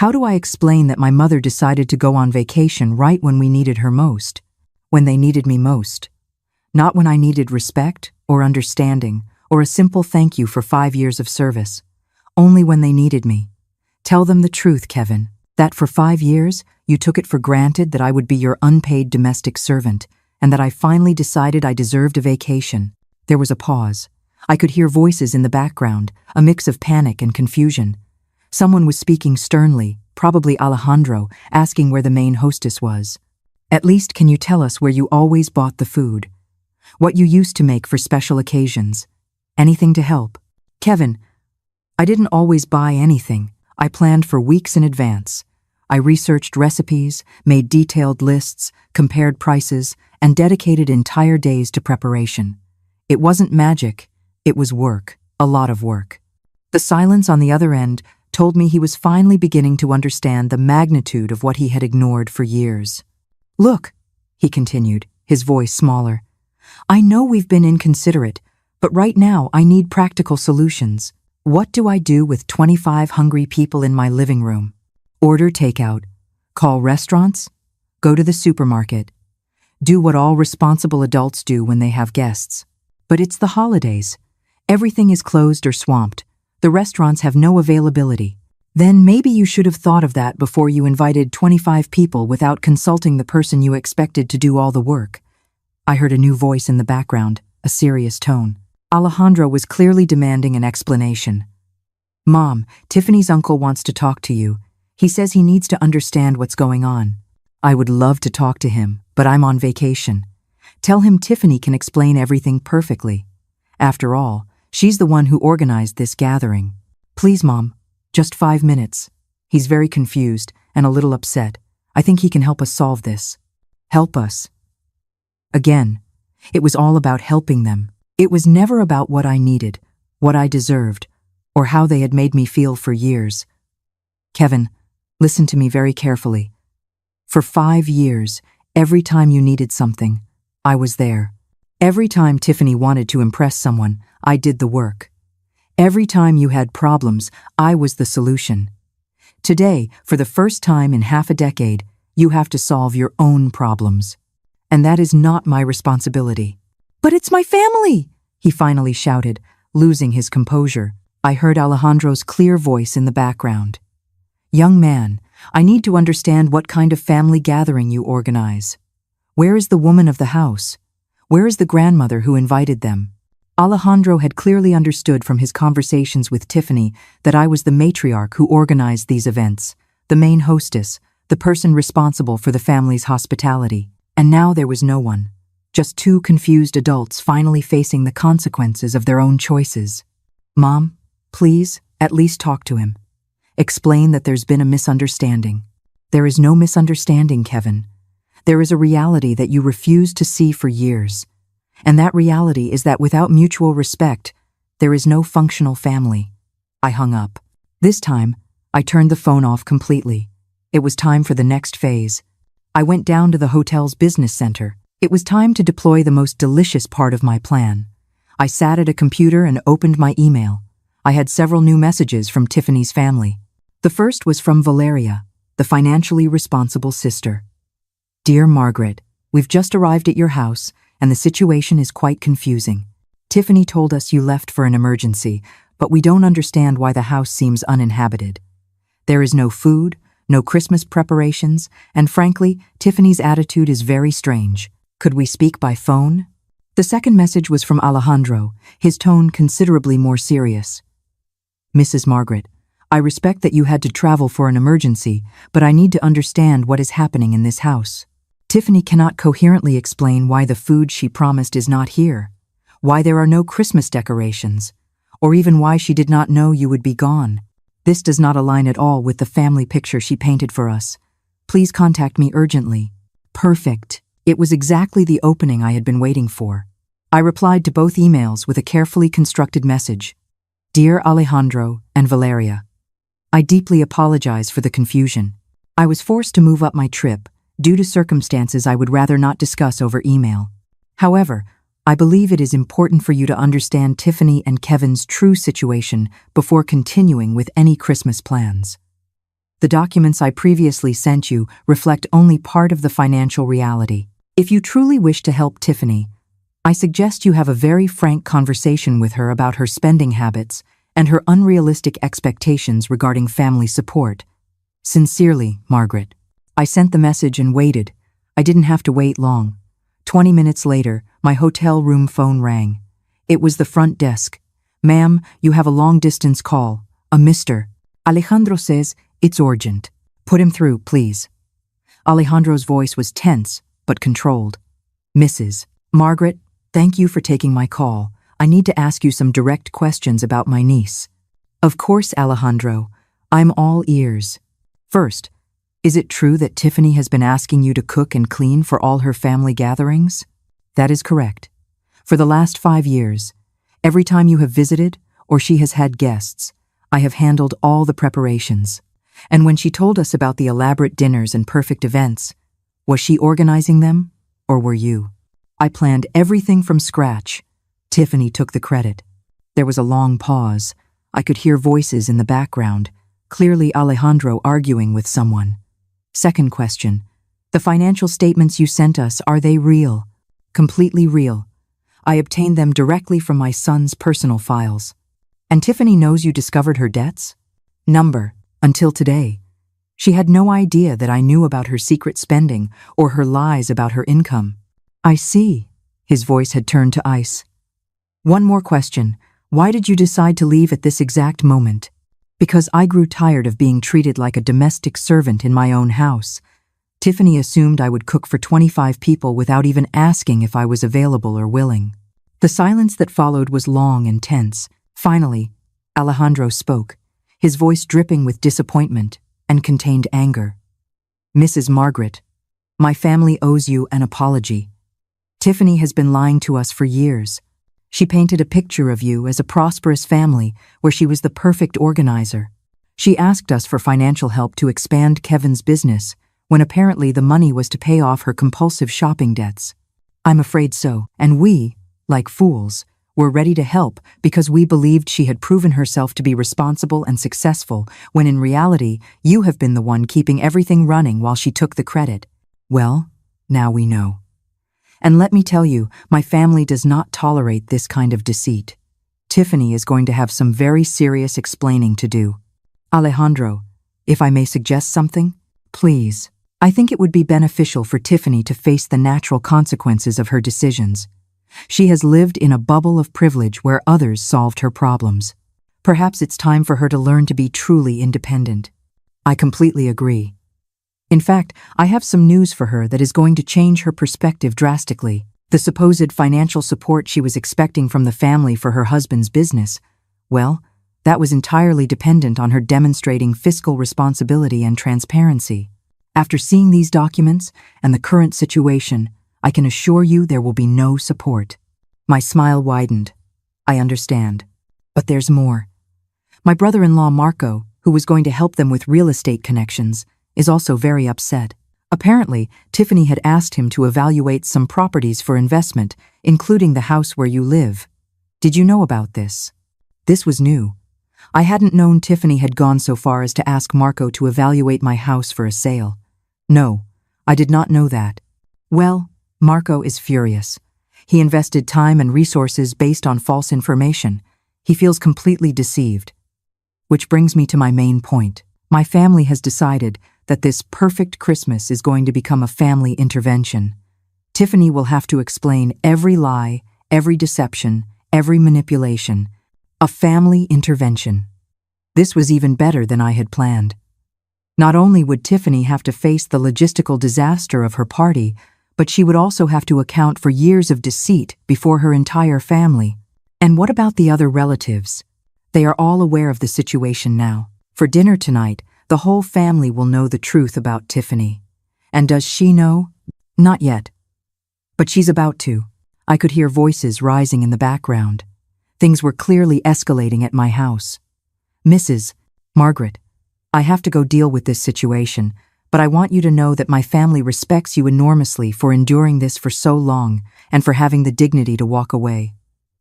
Speaker 1: How do I explain that my mother decided to go on vacation right when we needed her most? When they needed me most? Not when I needed respect or understanding or a simple thank you for 5 years of service. Only when they needed me. Tell them the truth, Kevin, that for 5 years you took it for granted that I would be your unpaid domestic servant and that I finally decided I deserved a vacation. There was a pause. I could hear voices in the background, a mix of panic and confusion. Someone was speaking sternly, probably Alejandro, asking where the main hostess was. At least can you tell us where you always bought the food? What you used to make for special occasions? Anything to help? Kevin, I didn't always buy anything. I planned for weeks in advance. I researched recipes, made detailed lists, compared prices, and dedicated entire days to preparation. It wasn't magic, it was work, a lot of work. The silence on the other end told me he was finally beginning to understand the magnitude of what he had ignored for years. Look, he continued, his voice smaller. I know we've been inconsiderate, but right now I need practical solutions. What do I do with 25 hungry people in my living room? Order takeout, call restaurants, go to the supermarket, do what all responsible adults do when they have guests. But it's the holidays. Everything is closed or swamped. The restaurants have no availability. Then maybe you should have thought of that before you invited 25 people without consulting the person you expected to do all the work. I heard a new voice in the background, a serious tone. Alejandro was clearly demanding an explanation. Mom, Tiffany's uncle wants to talk to you. He says he needs to understand what's going on. I would love to talk to him, but I'm on vacation. Tell him Tiffany can explain everything perfectly. After all, she's the one who organized this gathering. Please, Mom, just 5 minutes. He's very confused and a little upset. I think he can help us solve this. Help us. Again, it was all about helping them. It was never about what I needed, what I deserved, or how they had made me feel for years. Kevin, listen to me very carefully. For 5 years, every time you needed something, I was there. Every time Tiffany wanted to impress someone, I did the work. Every time you had problems, I was the solution. Today, for the first time in half a decade, you have to solve your own problems. And that is not my responsibility. But it's my family, he finally shouted, losing his composure. I heard Alejandro's clear voice in the background. Young man, I need to understand what kind of family gathering you organize. Where is the woman of the house? Where is the grandmother who invited them? Alejandro had clearly understood from his conversations with Tiffany that I was the matriarch who organized these events, the main hostess, the person responsible for the family's hospitality. And now there was no one. Just 2 confused adults finally facing the consequences of their own choices. Mom, please, at least talk to him. Explain that there's been a misunderstanding. There is no misunderstanding, Kevin. There is a reality that you refused to see for years. And that reality is that without mutual respect, there is no functional family. I hung up. This time, I turned the phone off completely. It was time for the next phase. I went down to the hotel's business center. It was time to deploy the most delicious part of my plan. I sat at a computer and opened my email. I had several new messages from Tiffany's family. The first was from Valeria, the financially responsible sister. Dear Margaret, we've just arrived at your house, and the situation is quite confusing. Tiffany told us you left for an emergency, but we don't understand why the house seems uninhabited. There is no food, no Christmas preparations, and frankly, Tiffany's attitude is very strange. Could we speak by phone? The second message was from Alejandro, his tone considerably more serious. Mrs. Margaret, I respect that you had to travel for an emergency, but I need to understand what is happening in this house. Tiffany cannot coherently explain why the food she promised is not here, why there are no Christmas decorations, or even why she did not know you would be gone. This does not align at all with the family picture she painted for us. Please contact me urgently. Perfect. It was exactly the opening I had been waiting for. I replied to both emails with a carefully constructed message. Dear Alejandro and Valeria, I deeply apologize for the confusion. I was forced to move up my trip due to circumstances I would rather not discuss over email. However, I believe it is important for you to understand Tiffany and Kevin's true situation before continuing with any Christmas plans. The documents I previously sent you reflect only part of the financial reality. If you truly wish to help Tiffany, I suggest you have a very frank conversation with her about her spending habits and her unrealistic expectations regarding family support. Sincerely, Margaret. I sent the message and waited. I didn't have to wait long. 20 minutes later, my hotel room phone rang. It was the front desk. Ma'am, you have a long-distance call. A Mr. Alejandro says it's urgent. Put him through, please. Alejandro's voice was tense, but controlled. Mrs. Margaret, thank you for taking my call. I need to ask you some direct questions about my niece. Of course, Alejandro. I'm all ears. First, is it true that Tiffany has been asking you to cook and clean for all her family gatherings? That is correct. For the last 5 years, every time you have visited or she has had guests, I have handled all the preparations. And when she told us about the elaborate dinners and perfect events, was she organizing them? or were you? I planned everything from scratch. Tiffany took the credit. There was a long pause. I could hear voices in the background, clearly Alejandro arguing with someone. Second question. The financial statements you sent us, are they real? Completely real. I obtained them directly from my son's personal files. And Tiffany knows you discovered her debts? Number. Until today. She had no idea that I knew about her secret spending or her lies about her income. I see. His voice had turned to ice. One more question. Why did you decide to leave at this exact moment? Because I grew tired of being treated like a domestic servant in my own house. Tiffany assumed I would cook for 25 people without even asking if I was available or willing. The silence that followed was long and tense. Finally, Alejandro spoke, his voice dripping with disappointment and contained anger. Mrs. Margaret, my family owes you an apology. Tiffany has been lying to us for years. She painted a picture of you as a prosperous family where she was the perfect organizer. She asked us for financial help to expand Kevin's business, when apparently the money was to pay off her compulsive shopping debts. I'm afraid so, and we, like fools, were ready to help because we believed she had proven herself to be responsible and successful, when in reality, you have been the one keeping everything running while she took the credit. Well, now we know. And let me tell you, my family does not tolerate this kind of deceit. Tiffany is going to have some very serious explaining to do. Alejandro, if I may suggest something, please. I think it would be beneficial for Tiffany to face the natural consequences of her decisions. She has lived in a bubble of privilege where others solved her problems. Perhaps it's time for her to learn to be truly independent. I completely agree. In fact, I have some news for her that is going to change her perspective drastically. The supposed financial support she was expecting from the family for her husband's business, well, that was entirely dependent on her demonstrating fiscal responsibility and transparency. After seeing these documents and the current situation, I can assure you there will be no support. My smile widened. I understand. But there's more. My brother-in-law Marco, who was going to help them with real estate connections, is also very upset. Apparently, Tiffany had asked him to evaluate some properties for investment, including the house where you live. Did you know about this? This was new. I hadn't known Tiffany had gone so far as to ask Marco to evaluate my house for a sale. No, I did not know that. Well, Marco is furious. He invested time and resources based on false information. He feels completely deceived. Which brings me to my main point. My family has decided that this perfect Christmas is going to become a family intervention. Tiffany will have to explain every lie, every deception, every manipulation. A family intervention. This was even better than I had planned. Not only would Tiffany have to face the logistical disaster of her party, but she would also have to account for years of deceit before her entire family. And what about the other relatives? They are all aware of the situation now. For dinner tonight, the whole family will know the truth about Tiffany. And does she know? Not yet. But she's about to. I could hear voices rising in the background. Things were clearly escalating at my house. Mrs. Margaret, I have to go deal with this situation, but I want you to know that my family respects you enormously for enduring this for so long and for having the dignity to walk away.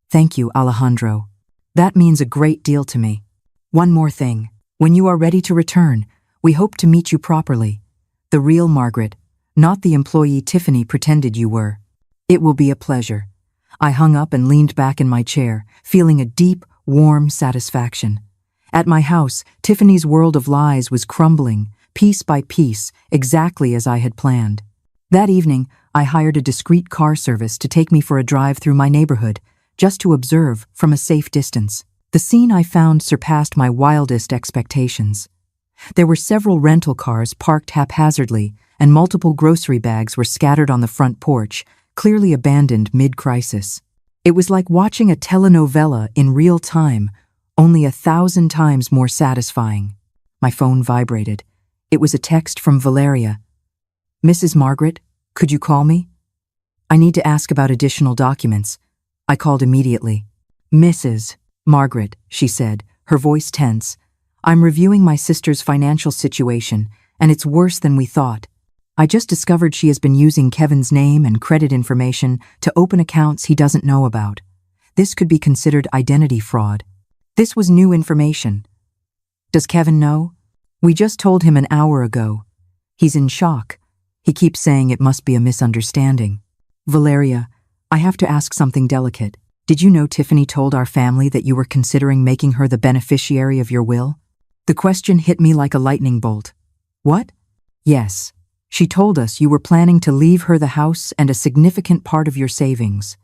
Speaker 1: Thank you, Alejandro. That means a great deal to me. One more thing. When you are ready to return, we hope to meet you properly. The real Margaret, not the employee Tiffany pretended you were. It will be a pleasure. I hung up and leaned back in my chair, feeling a deep, warm satisfaction. At my house, Tiffany's world of lies was crumbling, piece by piece, exactly as I had planned. That evening, I hired a discreet car service to take me for a drive through my neighborhood, just to observe from a safe distance. The scene I found surpassed my wildest expectations. There were several rental cars parked haphazardly, and multiple grocery bags were scattered on the front porch, clearly abandoned mid-crisis. It was like watching a telenovela in real time, only 1,000 times more satisfying. My phone vibrated. It was a text from Valeria. Mrs. Margaret, could you call me? I need to ask about additional documents. I called immediately. Mrs. Margaret, she said, her voice tense. I'm reviewing my sister's financial situation, and it's worse than we thought. I just discovered she has been using Kevin's name and credit information to open accounts he doesn't know about. This could be considered identity fraud. This was new information. Does Kevin know? We just told him an hour ago. He's in shock. He keeps saying it must be a misunderstanding. Valeria, I have to ask something delicate. Did you know Tiffany told our family that you were considering making her the beneficiary of your will? The question hit me like a lightning bolt. What? Yes. She told us you were planning to leave her the house and a significant part of your savings.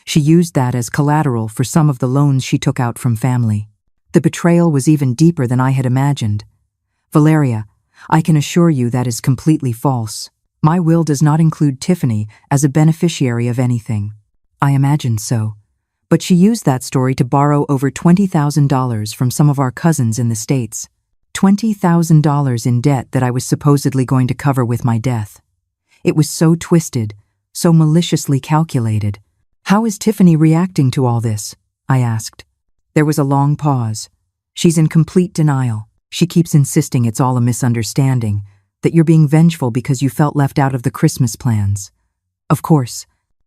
Speaker 1: She used that as collateral for some of the loans she took out from family. The betrayal was even deeper than I had imagined. Valeria, I can assure you that is completely false. My will does not include Tiffany as a beneficiary of anything. I imagined so. But she used that story to borrow over $20,000 from some of our cousins in the States. $20,000 in debt that I was supposedly going to cover with my death. It was so twisted, so maliciously calculated. How is Tiffany reacting to all this? I asked. There was a long pause. She's in complete denial. She keeps insisting it's all a misunderstanding, that you're being vengeful because you felt left out of the Christmas plans. Of course,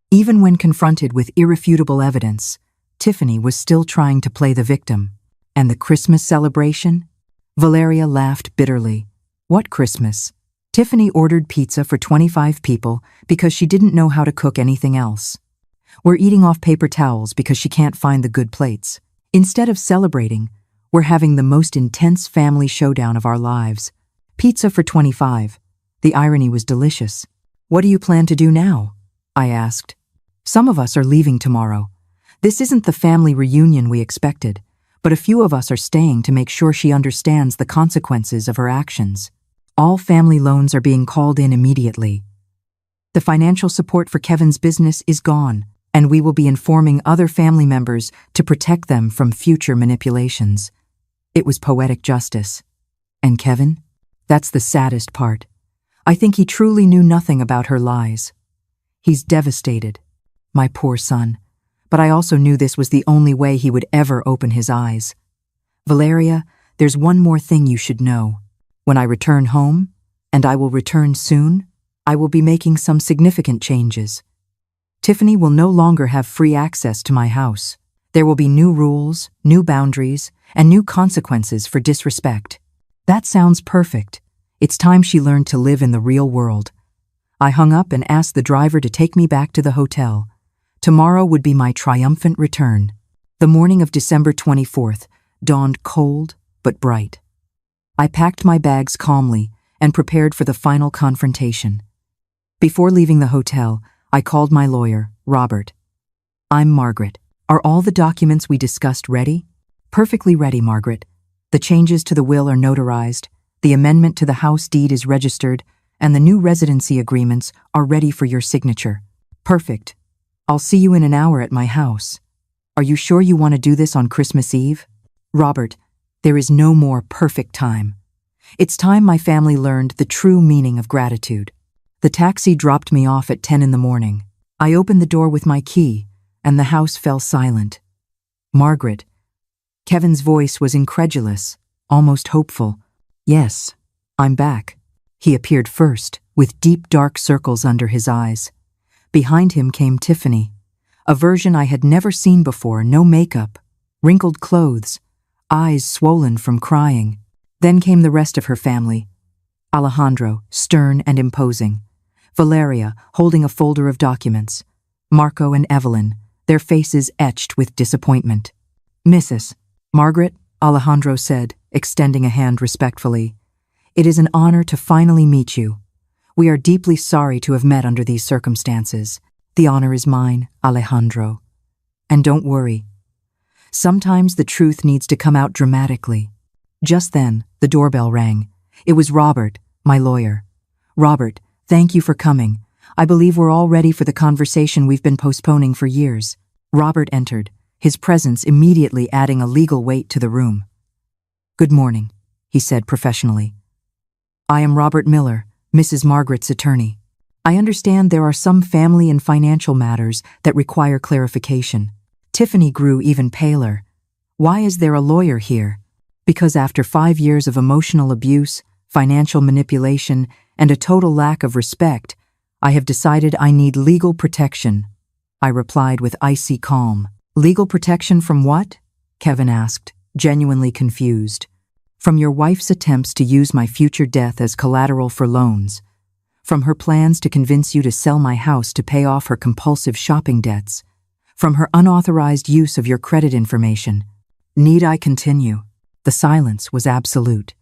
Speaker 1: even when confronted with irrefutable evidence, Tiffany was still trying to play the victim. And the Christmas celebration? Valeria laughed bitterly. What Christmas? Tiffany ordered pizza for 25 people because she didn't know how to cook anything else. We're eating off paper towels because she can't find the good plates. Instead of celebrating, we're having the most intense family showdown of our lives. Pizza for 25. The irony was delicious. What do you plan to do now? I asked. Some of us are leaving tomorrow. This isn't the family reunion we expected, but a few of us are staying to make sure she understands the consequences of her actions. All family loans are being called in immediately. The financial support for Kevin's business is gone, and we will be informing other family members to protect them from future manipulations. It was poetic justice. And Kevin? That's the saddest part. I think he truly knew nothing about her lies. He's devastated. My poor son. But I also knew this was the only way he would ever open his eyes. Valeria, there's one more thing you should know. When I return home, and I will return soon, I will be making some significant changes. Tiffany will no longer have free access to my house. There will be new rules, new boundaries, and new consequences for disrespect. That sounds perfect. It's time she learned to live in the real world. I hung up and asked the driver to take me back to the hotel. Tomorrow would be my triumphant return. The morning of December 24th dawned cold but bright. I packed my bags calmly and prepared for the final confrontation. Before leaving the hotel, I called my lawyer, Robert. I'm Margaret. Are all the documents we discussed ready? Perfectly ready, Margaret. The changes to the will are notarized, the amendment to the house deed is registered, and the new residency agreements are ready for your signature. Perfect. I'll see you in an hour at my house. Are you sure you want to do this on Christmas Eve? Robert, there is no more perfect time. It's time my family learned the true meaning of gratitude. The taxi dropped me off at 10 in the morning. I opened the door with my key, and the house fell silent. Margaret. Kevin's voice was incredulous, almost hopeful. Yes, I'm back. He appeared first, with deep dark circles under his eyes. Behind him came Tiffany, a version I had never seen before, no makeup, wrinkled clothes, eyes swollen from crying. Then came the rest of her family. Alejandro, stern and imposing. Valeria, holding a folder of documents. Marco and Evelyn, their faces etched with disappointment. Mrs. Margaret, Alejandro said, extending a hand respectfully. It is an honor to finally meet you. We are deeply sorry to have met under these circumstances. The honor is mine, Alejandro. And don't worry. Sometimes the truth needs to come out dramatically. Just then, the doorbell rang. It was Robert, my lawyer. Robert, thank you for coming. I believe we're all ready for the conversation we've been postponing for years. Robert entered, his presence immediately adding a legal weight to the room. Good morning, he said professionally. I am Robert Miller, Mrs. Margaret's attorney. I understand there are some family and financial matters that require clarification. Tiffany grew even paler. Why is there a lawyer here? Because after 5 years of emotional abuse, financial manipulation, and a total lack of respect, I have decided I need legal protection, I replied with icy calm. Legal protection from what? Kevin asked, genuinely confused. From your wife's attempts to use my future death as collateral for loans. From her plans to convince you to sell my house to pay off her compulsive shopping debts. From her unauthorized use of your credit information. Need I continue? The silence was absolute.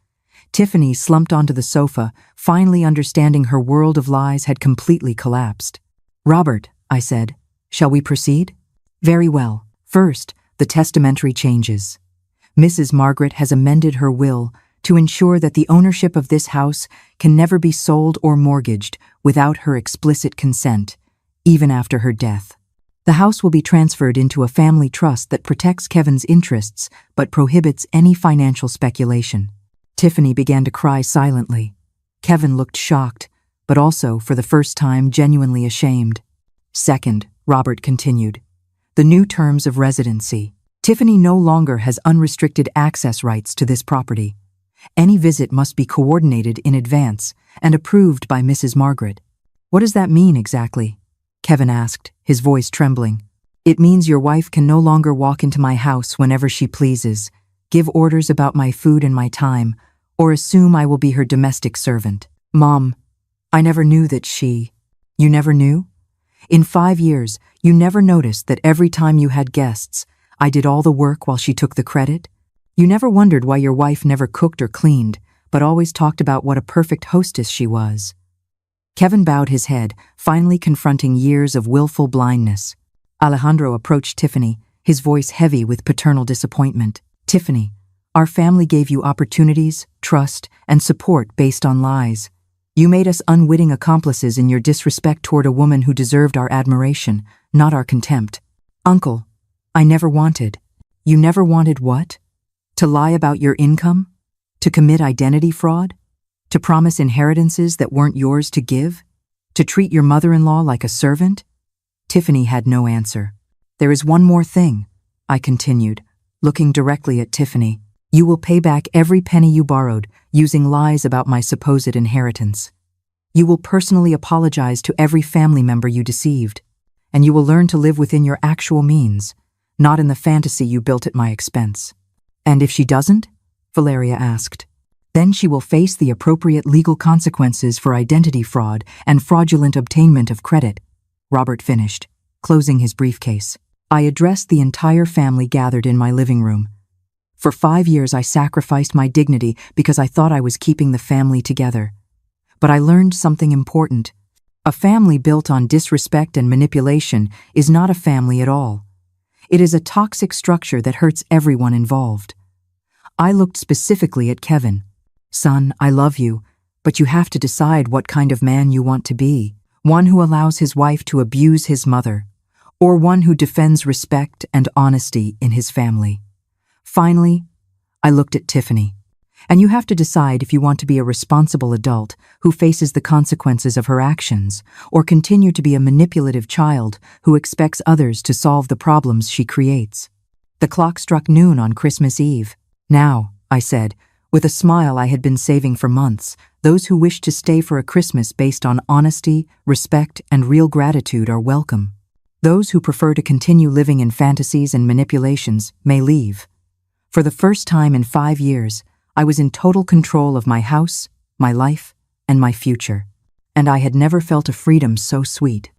Speaker 1: Tiffany slumped onto the sofa, finally understanding her world of lies had completely collapsed. Robert, I said, shall we proceed? Very well. First, the testamentary changes. Mrs. Margaret has amended her will to ensure that the ownership of this house can never be sold or mortgaged without her explicit consent, even after her death. The house will be transferred into a family trust that protects Kevin's interests but prohibits any financial speculation. Tiffany began to cry silently. Kevin looked shocked, but also, for the first time, genuinely ashamed. Second, Robert continued, the new terms of residency. Tiffany no longer has unrestricted access rights to this property. Any visit must be coordinated in advance and approved by Mrs. Margaret. What does that mean exactly? Kevin asked, his voice trembling. It means your wife can no longer walk into my house whenever she pleases, give orders about my food and my time, or assume I will be her domestic servant. Mom, I never knew that she... You never knew? In 5 years, you never noticed that every time you had guests, I did all the work while she took the credit? You never wondered why your wife never cooked or cleaned, but always talked about what a perfect hostess she was. Kevin bowed his head, finally confronting years of willful blindness. Alejandro approached Tiffany, his voice heavy with paternal disappointment. Tiffany, our family gave you opportunities, trust, and support based on lies. You made us unwitting accomplices in your disrespect toward a woman who deserved our admiration, not our contempt. Uncle, I never wanted. You never wanted what? To lie about your income? To commit identity fraud? To promise inheritances that weren't yours to give? To treat your mother-in-law like a servant? Tiffany had no answer. There is one more thing, I continued, looking directly at Tiffany. You will pay back every penny you borrowed, using lies about my supposed inheritance. You will personally apologize to every family member you deceived, and you will learn to live within your actual means, not in the fantasy you built at my expense. And if she doesn't? Valeria asked. Then she will face the appropriate legal consequences for identity fraud and fraudulent obtainment of credit, Robert finished, closing his briefcase. I addressed the entire family gathered in my living room. For 5 years I sacrificed my dignity because I thought I was keeping the family together. But I learned something important. A family built on disrespect and manipulation is not a family at all. It is a toxic structure that hurts everyone involved. I looked specifically at Kevin. Son, I love you, but you have to decide what kind of man you want to be. One who allows his wife to abuse his mother, or one who defends respect and honesty in his family. Finally, I looked at Tiffany. And you have to decide if you want to be a responsible adult who faces the consequences of her actions, or continue to be a manipulative child who expects others to solve the problems she creates. The clock struck noon on Christmas Eve. Now, I said, with a smile I had been saving for months, those who wish to stay for a Christmas based on honesty, respect, and real gratitude are welcome. Those who prefer to continue living in fantasies and manipulations may leave. For the first time in 5 years, I was in total control of my house, my life, and my future, and I had never felt a freedom so sweet.